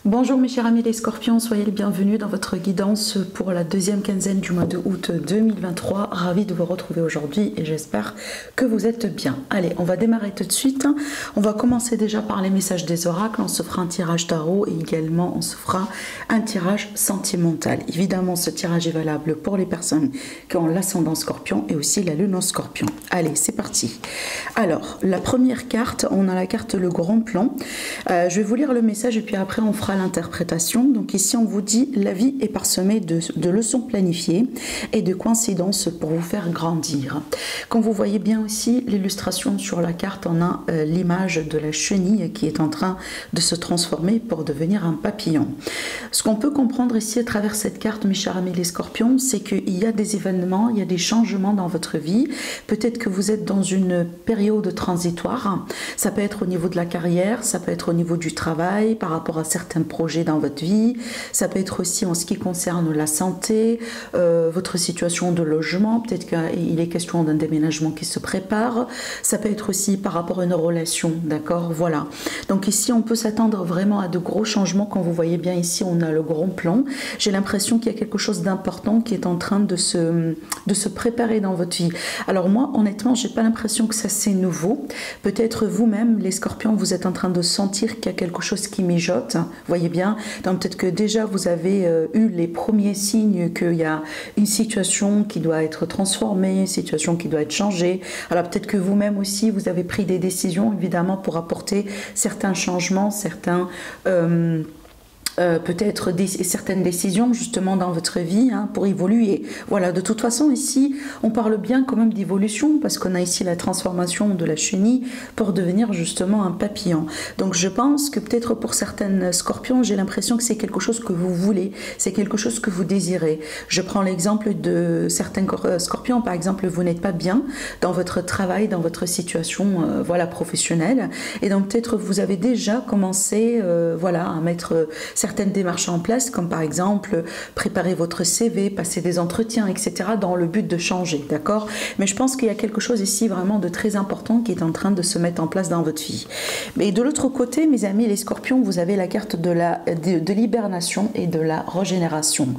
Bonjour mes chers amis les scorpions, soyez les bienvenus dans votre guidance pour la deuxième quinzaine du mois de août 2023. Ravi de vous retrouver aujourd'hui et j'espère que vous êtes bien. Allez, on va démarrer tout de suite. On va commencer déjà par les messages des oracles. On se fera un tirage tarot et également on se fera un tirage sentimental. Évidemment, ce tirage est valable pour les personnes qui ont l'ascendant scorpion et aussi la lune en scorpion. Allez, c'est parti. Alors, la première carte, on a la carte le grand plan. Je vais vous lire le message et puis après on fera l'interprétation. Donc ici on vous dit la vie est parsemée de leçons planifiées et de coïncidences pour vous faire grandir. Comme vous voyez bien aussi l'illustration sur la carte, on a l'image de la chenille qui est en train de se transformer pour devenir un papillon. Ce qu'on peut comprendre ici à travers cette carte, mes chers amis les scorpions, c'est qu'il y a des événements, il y a des changements dans votre vie. Peut-être que vous êtes dans une période transitoire. Ça peut être au niveau de la carrière, ça peut être au niveau du travail, par rapport à certains projets dans votre vie, ça peut être aussi en ce qui concerne la santé, votre situation de logement, peut-être qu'il est question d'un déménagement qui se prépare, ça peut être aussi par rapport à une relation, d'accord, voilà. Donc ici on peut s'attendre vraiment à de gros changements. Quand vous voyez bien ici on a le grand plan, j'ai l'impression qu'il y a quelque chose d'important qui est en train de se préparer dans votre vie. Alors moi honnêtement j'ai pas l'impression que ça c'est nouveau, peut-être vous-même les scorpions vous êtes en train de sentir qu'il y a quelque chose qui mijote. Vous voyez bien, donc peut-être que déjà vous avez eu les premiers signes qu'il y a une situation qui doit être transformée, une situation qui doit être changée. Alors peut-être que vous-même aussi vous avez pris des décisions évidemment pour apporter certains changements, certains peut-être certaines décisions justement dans votre vie pour évoluer. Voilà, de toute façon ici on parle bien quand même d'évolution parce qu'on a ici la transformation de la chenille pour devenir justement un papillon. Donc je pense que peut-être pour certaines scorpions j'ai l'impression que c'est quelque chose que vous voulez, c'est quelque chose que vous désirez. Je prends l'exemple de certains scorpions, par exemple vous n'êtes pas bien dans votre travail, dans votre situation voilà professionnelle et donc peut-être vous avez déjà commencé voilà à mettre certaines démarches en place, comme par exemple préparer votre CV, passer des entretiens, etc., dans le but de changer, d'accord? Mais je pense qu'il y a quelque chose ici vraiment de très important qui est en train de se mettre en place dans votre vie. Mais de l'autre côté, mes amis les scorpions, vous avez la carte de l'hibernation et de la régénération.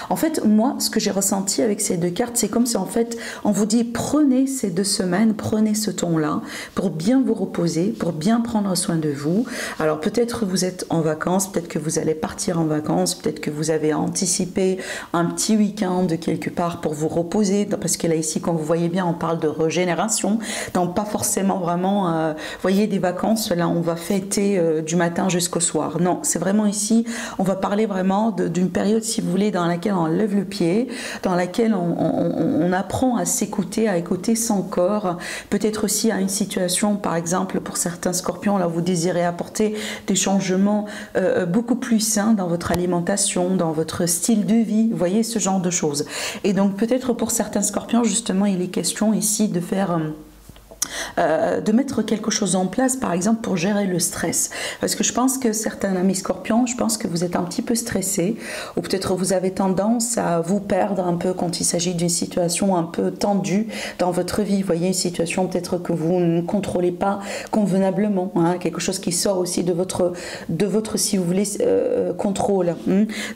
En fait, moi, ce que j'ai ressenti avec ces deux cartes, c'est comme si en fait, on vous dit prenez ces 2 semaines, prenez ce temps-là pour bien vous reposer, pour bien prendre soin de vous. Alors peut-être vous êtes en vacances, peut-être que vous allez partir en vacances, peut-être que vous avez anticipé un petit week-end de quelque part pour vous reposer, parce que là ici comme vous voyez bien on parle de régénération, donc pas forcément vraiment voyez des vacances, là on va fêter du matin jusqu'au soir, non c'est vraiment ici on va parler vraiment d'une période si vous voulez dans laquelle on lève le pied, dans laquelle on apprend à s'écouter, à écouter son corps, peut-être aussi à une situation par exemple pour certains scorpions là vous désirez apporter des changements beaucoup plus sain dans votre alimentation, dans votre style de vie, vous voyez ce genre de choses. Et donc peut-être pour certains scorpions justement il est question ici de faire de mettre quelque chose en place par exemple pour gérer le stress, parce que je pense que certains amis scorpions, je pense que vous êtes un petit peu stressés ou peut-être vous avez tendance à vous perdre un peu quand il s'agit d'une situation un peu tendue dans votre vie, vous voyez une situation peut-être que vous ne contrôlez pas convenablement, quelque chose qui sort aussi de votre si vous voulez contrôle.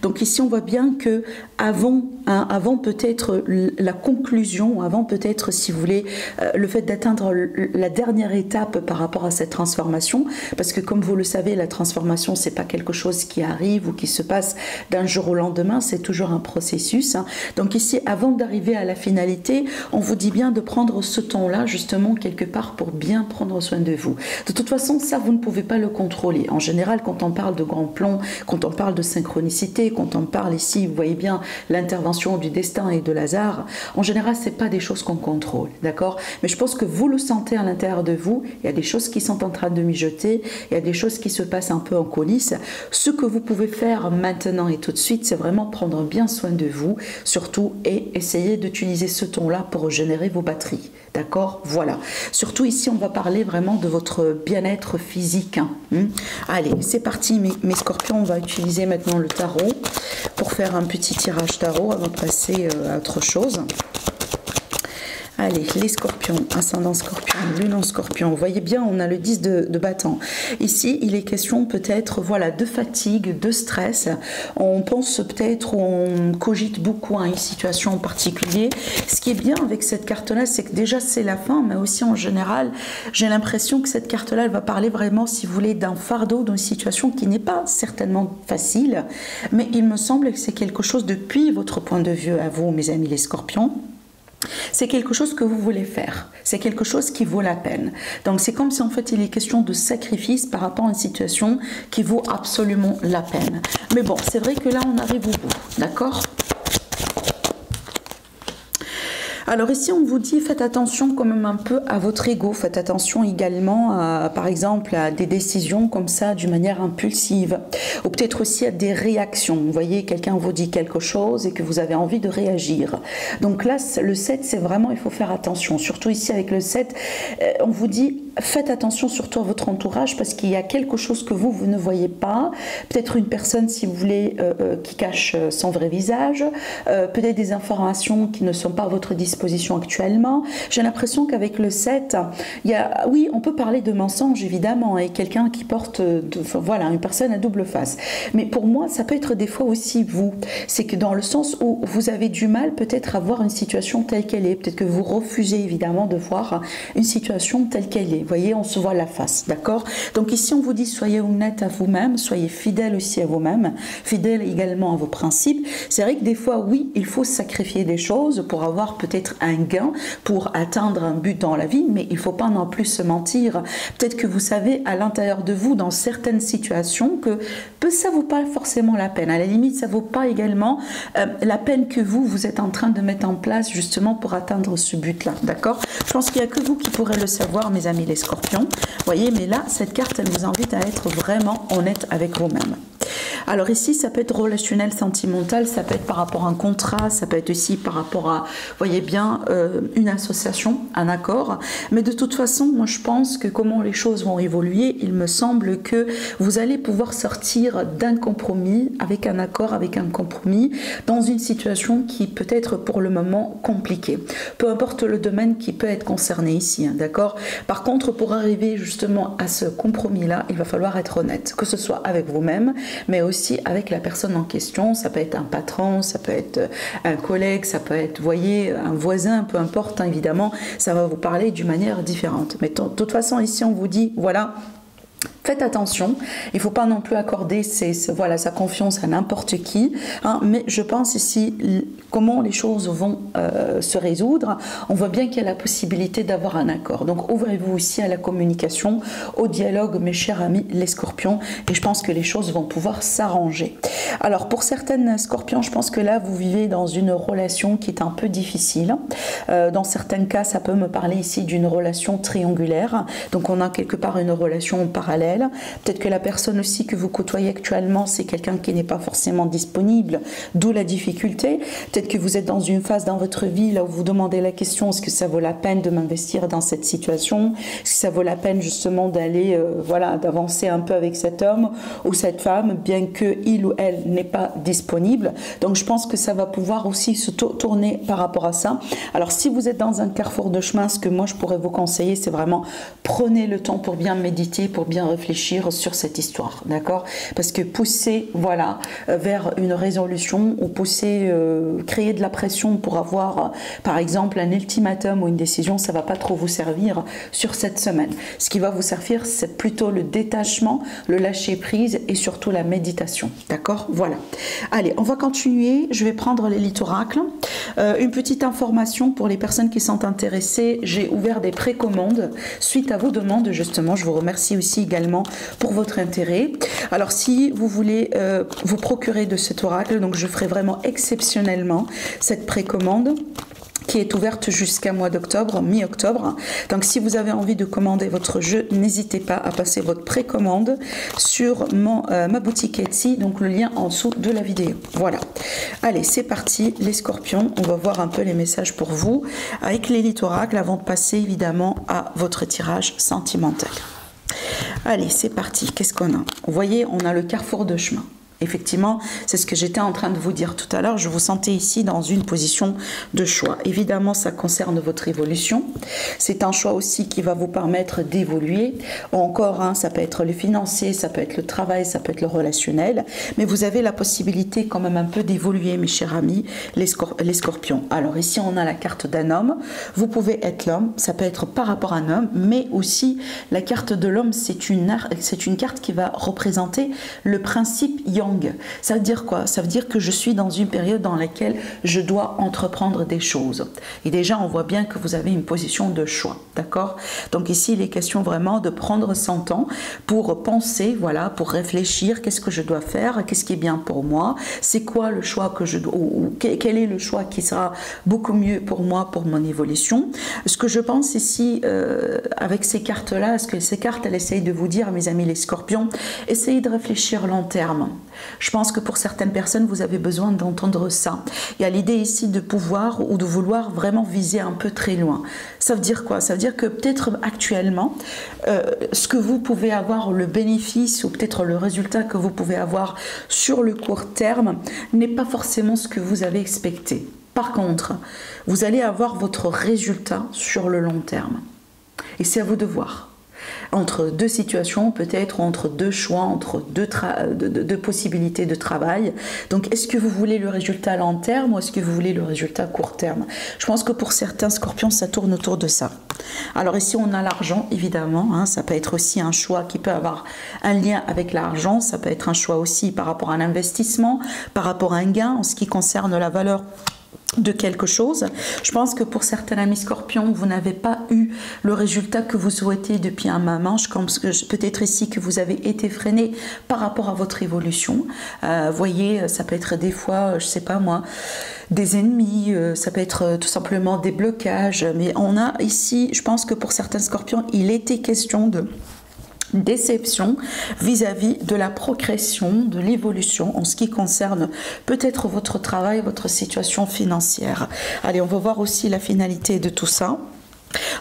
Donc ici on voit bien que avant peut-être la conclusion, avant peut-être si vous voulez le fait d'atteindre la dernière étape par rapport à cette transformation, parce que comme vous le savez la transformation c'est pas quelque chose qui arrive ou qui se passe d'un jour au lendemain, c'est toujours un processus. Donc ici avant d'arriver à la finalité on vous dit bien de prendre ce temps-là justement quelque part pour bien prendre soin de vous. De toute façon ça vous ne pouvez pas le contrôler. En général quand on parle de grand plan, quand on parle de synchronicité, quand on parle ici vous voyez bien l'intervention du destin et de hasard, en général c'est pas des choses qu'on contrôle, d'accord? Mais je pense que vous le sentez à l'intérieur de vous, il y a des choses qui sont en train de mijoter, il y a des choses qui se passent un peu en coulisses. Ce que vous pouvez faire maintenant et tout de suite, c'est vraiment prendre bien soin de vous, surtout, et essayer d'utiliser ce temps-là pour régénérer vos batteries. D'accord? Voilà. Surtout ici, on va parler vraiment de votre bien-être physique. Allez, c'est parti mes scorpions, on va utiliser maintenant le tarot pour faire un petit tirage tarot avant de passer à autre chose. Allez, les scorpions, ascendant scorpion, lune en scorpion. Vous voyez bien, on a le 10 de bâton. Ici, il est question peut-être, voilà, de fatigue, de stress. On pense peut-être, on cogite beaucoup à une situation en particulier. Ce qui est bien avec cette carte-là, c'est que déjà, c'est la fin, mais aussi en général, j'ai l'impression que cette carte-là, elle va parler vraiment, si vous voulez, d'un fardeau, d'une situation qui n'est pas certainement facile, mais il me semble que c'est quelque chose, depuis votre point de vue à vous, mes amis les scorpions, c'est quelque chose que vous voulez faire, c'est quelque chose qui vaut la peine. Donc c'est comme si en fait il est question de sacrifice par rapport à une situation qui vaut absolument la peine. Mais bon, c'est vrai que là on arrive au bout, d'accord ? Alors ici, on vous dit, faites attention quand même un peu à votre ego. Faites attention également, par exemple, à des décisions comme ça, d'une manière impulsive. Ou peut-être aussi à des réactions. Vous voyez, quelqu'un vous dit quelque chose et que vous avez envie de réagir. Donc là, le 7, c'est vraiment, il faut faire attention. Surtout ici, avec le 7, on vous dit, faites attention surtout à votre entourage parce qu'il y a quelque chose que vous ne voyez pas. Peut-être une personne, si vous voulez, qui cache son vrai visage. Peut-être des informations qui ne sont pas à votre disposition actuellement. J'ai l'impression qu'avec le 7, il y a, oui, on peut parler de mensonge évidemment, et quelqu'un qui porte, voilà, une personne à double face. Mais pour moi, ça peut être des fois aussi vous. C'est que dans le sens où vous avez du mal peut-être à voir une situation telle qu'elle est. Peut-être que vous refusez évidemment de voir une situation telle qu'elle est. Vous voyez, on se voit la face, d'accord? Donc ici, on vous dit, soyez honnête à vous-même, soyez fidèle aussi à vous-même, fidèle également à vos principes. C'est vrai que des fois, oui, il faut sacrifier des choses pour avoir peut-être un gain, pour atteindre un but dans la vie, mais il ne faut pas non plus se mentir. Peut-être que vous savez à l'intérieur de vous, dans certaines situations, que ça ne vaut pas forcément la peine. À la limite, ça ne vaut pas également la peine que vous êtes en train de mettre en place justement pour atteindre ce but-là. D'accord? Je pense qu'il n'y a que vous qui pourrez le savoir, mes amis les scorpions. Vous voyez, mais là, cette carte, elle vous invite à être vraiment honnête avec vous-même. Alors ici, ça peut être relationnel, sentimental, ça peut être par rapport à un contrat, ça peut être aussi par rapport à, voyez bien, une association, un accord. Mais de toute façon, moi je pense que comment les choses vont évoluer, il me semble que vous allez pouvoir sortir d'un compromis, avec un accord, avec un compromis, dans une situation qui peut être pour le moment compliquée. Peu importe le domaine qui peut être concerné ici, hein, d'accord? Par contre, pour arriver justement à ce compromis-là, il va falloir être honnête, que ce soit avec vous-même, mais aussi avec la personne en question. Ça peut être un patron, ça peut être un collègue, ça peut être, vous voyez, un voisin, peu importe, hein, évidemment, ça va vous parler d'une manière différente. Mais de toute façon, ici, on vous dit, voilà, faites attention, il ne faut pas non plus accorder voilà, sa confiance à n'importe qui, hein, mais je pense ici comment les choses vont se résoudre. On voit bien qu'il y a la possibilité d'avoir un accord. Donc ouvrez-vous aussi à la communication, au dialogue, mes chers amis les scorpions, et je pense que les choses vont pouvoir s'arranger. Alors pour certaines scorpions, je pense que là vous vivez dans une relation qui est un peu difficile. Dans certains cas, ça peut me parler ici d'une relation triangulaire. Donc on a quelque part une relation parallèle. Peut-être que la personne aussi que vous côtoyez actuellement, c'est quelqu'un qui n'est pas forcément disponible, d'où la difficulté. Peut-être que vous êtes dans une phase dans votre vie là où vous demandez la question, est-ce que ça vaut la peine de m'investir dans cette situation? Est-ce que ça vaut la peine justement d'aller, voilà, d'avancer un peu avec cet homme ou cette femme, bien que il ou elle n'est pas disponible? Donc je pense que ça va pouvoir aussi se tourner par rapport à ça. Alors si vous êtes dans un carrefour de chemin, ce que moi je pourrais vous conseiller, c'est vraiment prenez le temps pour bien méditer, pour bien réfléchir sur cette histoire, d'accord? Parce que pousser, voilà, vers une résolution ou pousser, créer de la pression pour avoir, par exemple, un ultimatum ou une décision, ça va pas trop vous servir sur cette semaine. Ce qui va vous servir, c'est plutôt le détachement, le lâcher prise et surtout la méditation, d'accord? Voilà. Allez, on va continuer. Je vais prendre l'élite oracle. Une petite information pour les personnes qui sont intéressées, j'ai ouvert des précommandes suite à vos demandes, justement. Je vous remercie aussi également pour votre intérêt. Alors si vous voulez vous procurer de cet oracle, donc je ferai vraiment exceptionnellement cette précommande qui est ouverte jusqu'à mois d'octobre, mi-octobre. Donc si vous avez envie de commander votre jeu, n'hésitez pas à passer votre précommande sur ma boutique Etsy, donc le lien en dessous de la vidéo. Voilà. Allez, c'est parti les scorpions, on va voir un peu les messages pour vous avec l'élite oracle avant de passer évidemment à votre tirage sentimental. Allez, c'est parti. Qu'est-ce qu'on a? Vous voyez, on a le carrefour de chemin. Effectivement, c'est ce que j'étais en train de vous dire tout à l'heure. Je vous sentais ici dans une position de choix. Évidemment, ça concerne votre évolution. C'est un choix aussi qui va vous permettre d'évoluer. Encore, hein, ça peut être le financier, ça peut être le travail, ça peut être le relationnel. Mais vous avez la possibilité quand même un peu d'évoluer, mes chers amis, les scorpions. Alors ici, on a la carte d'un homme. Vous pouvez être l'homme. Ça peut être par rapport à un homme, mais aussi la carte de l'homme, c'est une carte qui va représenter le principe yang. Ça veut dire quoi? Ça veut dire que je suis dans une période dans laquelle je dois entreprendre des choses. Et déjà, on voit bien que vous avez une position de choix, d'accord? Donc ici, il est question vraiment de prendre son temps pour penser, voilà, pour réfléchir, qu'est-ce que je dois faire, qu'est-ce qui est bien pour moi, c'est quoi le choix que je dois, ou quel est le choix qui sera beaucoup mieux pour moi, pour mon évolution. Ce que je pense ici, avec ces cartes-là, est-ce que ces cartes, elles essayent de vous dire, mes amis les scorpions, essayez de réfléchir long terme. Je pense que pour certaines personnes, vous avez besoin d'entendre ça. Il y a l'idée ici de pouvoir ou de vouloir vraiment viser un peu très loin. Ça veut dire quoi? Ça veut dire que peut-être actuellement, ce que vous pouvez avoir, le bénéfice ou peut-être le résultat que vous pouvez avoir sur le court terme n'est pas forcément ce que vous avez expecté. Par contre, vous allez avoir votre résultat sur le long terme. Et c'est à vous de voir. Entre deux situations, peut-être entre deux choix, entre deux possibilités de travail. Donc, est-ce que vous voulez le résultat à long terme ou est-ce que vous voulez le résultat à court terme? Je pense que pour certains scorpions, ça tourne autour de ça. Alors ici, on a l'argent, évidemment. Hein, ça peut être aussi un choix qui peut avoir un lien avec l'argent. Ça peut être un choix aussi par rapport à un investissement, par rapport à un gain en ce qui concerne la valeur de quelque chose. Je pense que pour certains amis scorpions, vous n'avez pas eu le résultat que vous souhaitez depuis un moment. Je pense que peut-être ici que vous avez été freiné par rapport à votre évolution. Voyez, ça peut être des fois, je sais pas moi, des ennemis, ça peut être tout simplement des blocages. Mais on a ici, je pense que pour certains scorpions, il était question de déception vis-à-vis de la progression, de l'évolution en ce qui concerne peut-être votre travail, votre situation financière. Allez, on va voir aussi la finalité de tout ça.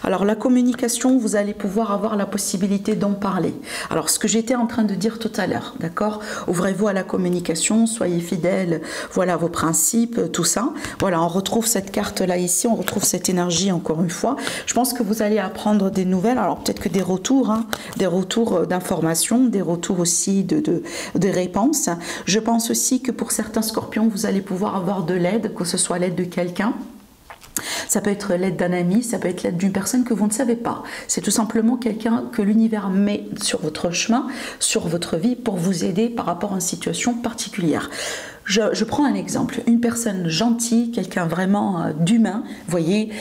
Alors la communication, vous allez pouvoir avoir la possibilité d'en parler. Alors ce que j'étais en train de dire tout à l'heure, d'accord? Ouvrez-vous à la communication, soyez fidèles, voilà vos principes, tout ça. Voilà, on retrouve cette carte-là ici, on retrouve cette énergie encore une fois. Je pense que vous allez apprendre des nouvelles, alors peut-être que des retours, hein, des retours d'informations, des retours aussi de réponses. Je pense aussi que pour certains scorpions, vous allez pouvoir avoir de l'aide, que ce soit l'aide de quelqu'un. Ça peut être l'aide d'un ami, ça peut être l'aide d'une personne que vous ne savez pas. C'est tout simplement quelqu'un que l'univers met sur votre chemin, sur votre vie pour vous aider par rapport à une situation particulière. Je prends un exemple, une personne gentille, quelqu'un vraiment d'humain, voyez,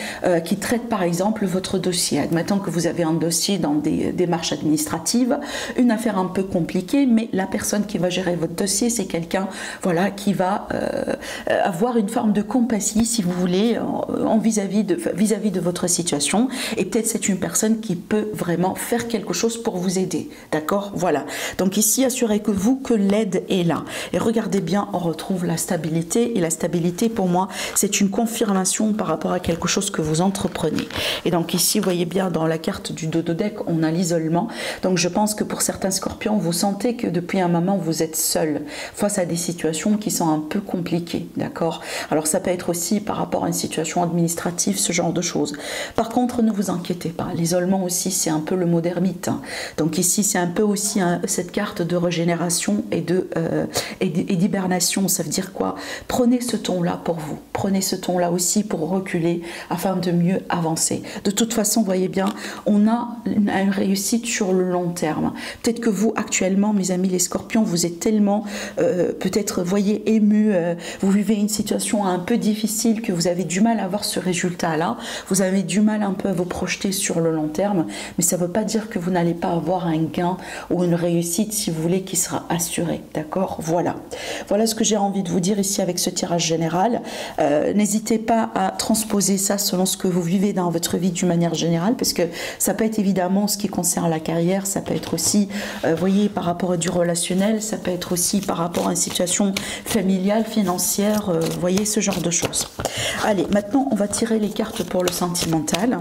qui traite par exemple votre dossier. Admettons que vous avez un dossier dans des démarches administratives, une affaire un peu compliquée, mais la personne qui va gérer votre dossier, c'est quelqu'un, voilà, qui va avoir une forme de compassie, si vous voulez, vis-à-vis de votre situation. Et peut-être c'est une personne qui peut vraiment faire quelque chose pour vous aider, d'accord? Voilà. Donc ici, assurez-vous que l'aide est là. Et regardez bien, on retrouve la stabilité, et la stabilité pour moi c'est une confirmation par rapport à quelque chose que vous entreprenez. Et donc ici vous voyez bien dans la carte du dodo deck on a l'isolement. Donc je pense que pour certains scorpions vous sentez que depuis un moment vous êtes seul face à des situations qui sont un peu compliquées, d'accord? Alors ça peut être aussi par rapport à une situation administrative, ce genre de choses. Par contre ne vous inquiétez pas, l'isolement aussi c'est un peu le mot d'ermite, hein. Donc ici c'est un peu aussi cette carte de régénération et d'hibernation. Ça veut dire quoi? Prenez ce ton-là pour vous. Prenez ce ton-là aussi pour reculer afin de mieux avancer. De toute façon, voyez bien, on a une réussite sur le long terme. Peut-être que vous, actuellement, mes amis les scorpions, vous êtes tellement, peut-être, voyez, ému, vous vivez une situation un peu difficile que vous avez du mal à avoir ce résultat-là. Vous avez du mal un peu à vous projeter sur le long terme, mais ça ne veut pas dire que vous n'allez pas avoir un gain ou une réussite, si vous voulez, qui sera assurée. D'accord? Voilà. Voilà ce que j'ai envie de vous dire ici avec ce tirage général. N'hésitez pas à transposer ça selon ce que vous vivez dans votre vie d'une manière générale, parce que ça peut être évidemment ce qui concerne la carrière, ça peut être aussi, voyez, par rapport à du relationnel, ça peut être aussi par rapport à une situation familiale, financière, voyez, ce genre de choses. Allez, maintenant on va tirer les cartes pour le sentimental.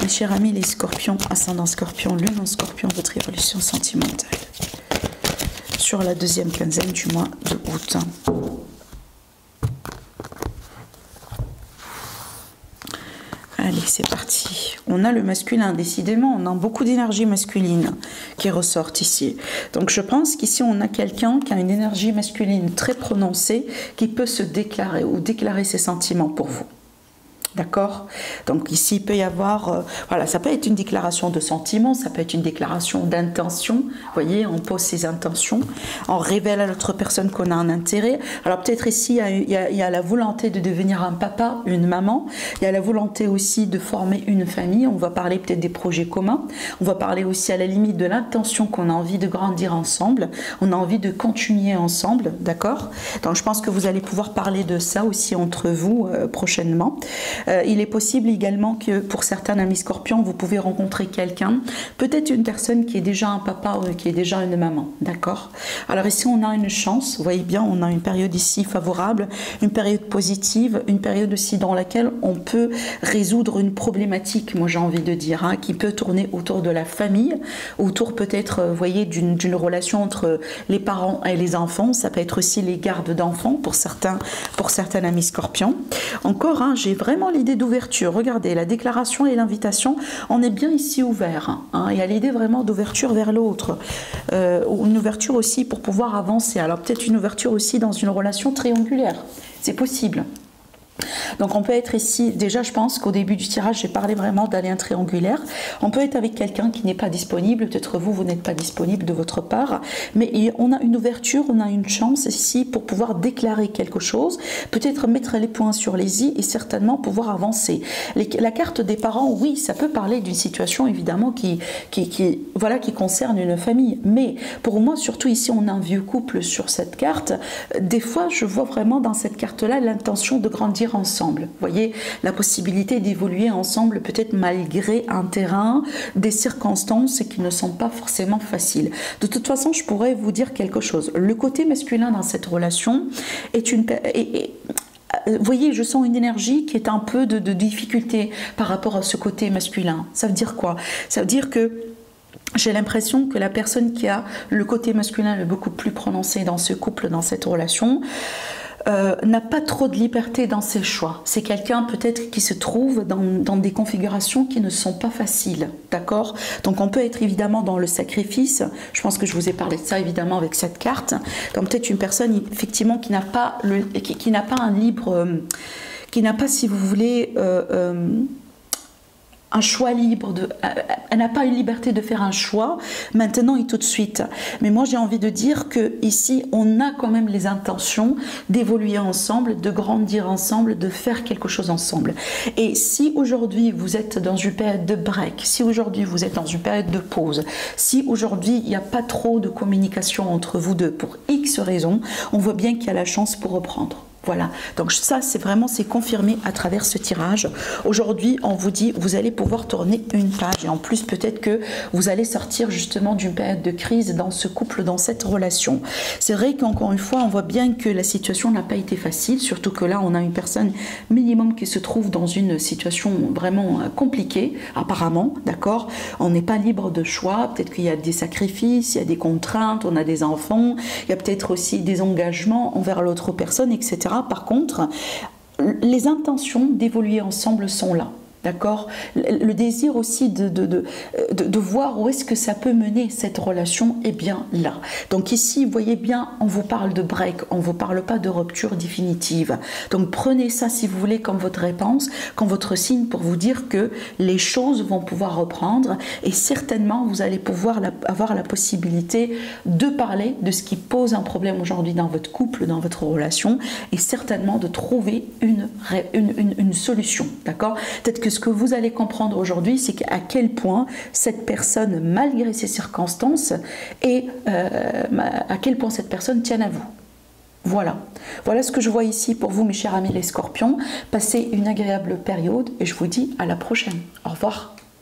Mes chers amis les scorpions, ascendant scorpion, lune en scorpion, votre évolution sentimentale. sur la deuxième quinzaine du mois de août. Allez, c'est parti. On a le masculin, décidément, on a beaucoup d'énergie masculine qui ressort ici. Donc je pense qu'ici, on a quelqu'un qui a une énergie masculine très prononcée, qui peut se déclarer ou déclarer ses sentiments pour vous. D'accord? Donc ici, il peut y avoir, voilà, ça peut être une déclaration de sentiments, ça peut être une déclaration d'intention. Vous voyez, on pose ses intentions, on révèle à l'autre personne qu'on a un intérêt. Alors peut-être ici, il y a la volonté de devenir un papa, une maman. Il y a la volonté aussi de former une famille. On va parler peut-être des projets communs. On va parler aussi à la limite de l'intention qu'on a envie de grandir ensemble. On a envie de continuer ensemble, d'accord? Donc je pense que vous allez pouvoir parler de ça aussi entre vous prochainement. Il est possible également que pour certains amis scorpions, vous pouvez rencontrer quelqu'un, peut-être une personne qui est déjà un papa ou qui est déjà une maman, d'accord? Alors ici, on a une chance, vous voyez bien, on a une période ici favorable, une période positive, une période aussi dans laquelle on peut résoudre une problématique, moi j'ai envie de dire, hein, qui peut tourner autour de la famille, autour peut-être, vous voyez, d'une relation entre les parents et les enfants. Ça peut être aussi les gardes d'enfants pour certains amis scorpions. Encore, hein, j'ai vraiment l'idée d'ouverture. Regardez, la déclaration et l'invitation, on est bien ici ouvert. Hein. Il y a l'idée vraiment d'ouverture vers l'autre. Une ouverture aussi pour pouvoir avancer. Alors peut-être une ouverture aussi dans une relation triangulaire. C'est possible. Donc on peut être ici, déjà je pense qu'au début du tirage j'ai parlé vraiment d'un lien triangulaire. On peut être avec quelqu'un qui n'est pas disponible, peut-être vous n'êtes pas disponible de votre part, mais on a une ouverture, on a une chance ici pour pouvoir déclarer quelque chose, peut-être mettre les points sur les i et certainement pouvoir avancer. La carte des parents, oui, ça peut parler d'une situation évidemment qui concerne une famille, mais pour moi surtout ici on a un vieux couple sur cette carte. Des fois je vois vraiment dans cette carte-là l'intention de grandir ensemble. Vous voyez, la possibilité d'évoluer ensemble, peut-être malgré un terrain, des circonstances qui ne sont pas forcément faciles. De toute façon, je pourrais vous dire quelque chose. Le côté masculin dans cette relation est une... vous voyez, je sens une énergie qui est un peu de difficulté par rapport à ce côté masculin. Ça veut dire quoi? Ça veut dire que j'ai l'impression que la personne qui a le côté masculin le beaucoup plus prononcé dans ce couple, dans cette relation, n'a pas trop de liberté dans ses choix. C'est quelqu'un peut-être qui se trouve dans des configurations qui ne sont pas faciles, d'accord? Donc on peut être évidemment dans le sacrifice. Je pense que je vous ai parlé de ça évidemment avec cette carte. Donc peut-être une personne effectivement qui n'a pas un libre, qui n'a pas, si vous voulez, un choix libre, elle n'a pas une liberté de faire un choix maintenant et tout de suite. Mais moi j'ai envie de dire que ici on a quand même les intentions d'évoluer ensemble, de grandir ensemble, de faire quelque chose ensemble. Et si aujourd'hui vous êtes dans une période de break, si aujourd'hui vous êtes dans une période de pause, si aujourd'hui il n'y a pas trop de communication entre vous deux pour X raisons, on voit bien qu'il y a la chance pour reprendre. Voilà, donc ça c'est confirmé à travers ce tirage. Aujourd'hui on vous dit vous allez pouvoir tourner une page et en plus peut-être que vous allez sortir justement d'une période de crise dans ce couple, dans cette relation. C'est vrai qu'encore une fois on voit bien que la situation n'a pas été facile, surtout que là on a une personne minimum qui se trouve dans une situation vraiment compliquée apparemment, d'accord? On n'est pas libre de choix, peut-être qu'il y a des sacrifices, il y a des contraintes, on a des enfants, il y a peut-être aussi des engagements envers l'autre personne, etc. Par contre, les intentions d'évoluer ensemble sont là. D'accord? Le désir aussi de voir où est-ce que ça peut mener cette relation est bien là. Donc ici, vous voyez bien, on vous parle de break, on ne vous parle pas de rupture définitive. Donc prenez ça si vous voulez comme votre réponse, comme votre signe pour vous dire que les choses vont pouvoir reprendre et certainement vous allez pouvoir avoir la possibilité de parler de ce qui pose un problème aujourd'hui dans votre couple, dans votre relation et certainement de trouver une solution. D'accord? Peut-être que ce que vous allez comprendre aujourd'hui, c'est à quel point cette personne, malgré ses circonstances, et à quel point cette personne tient à vous. Voilà. Voilà ce que je vois ici pour vous, mes chers amis les scorpions. Passez une agréable période et je vous dis à la prochaine. Au revoir.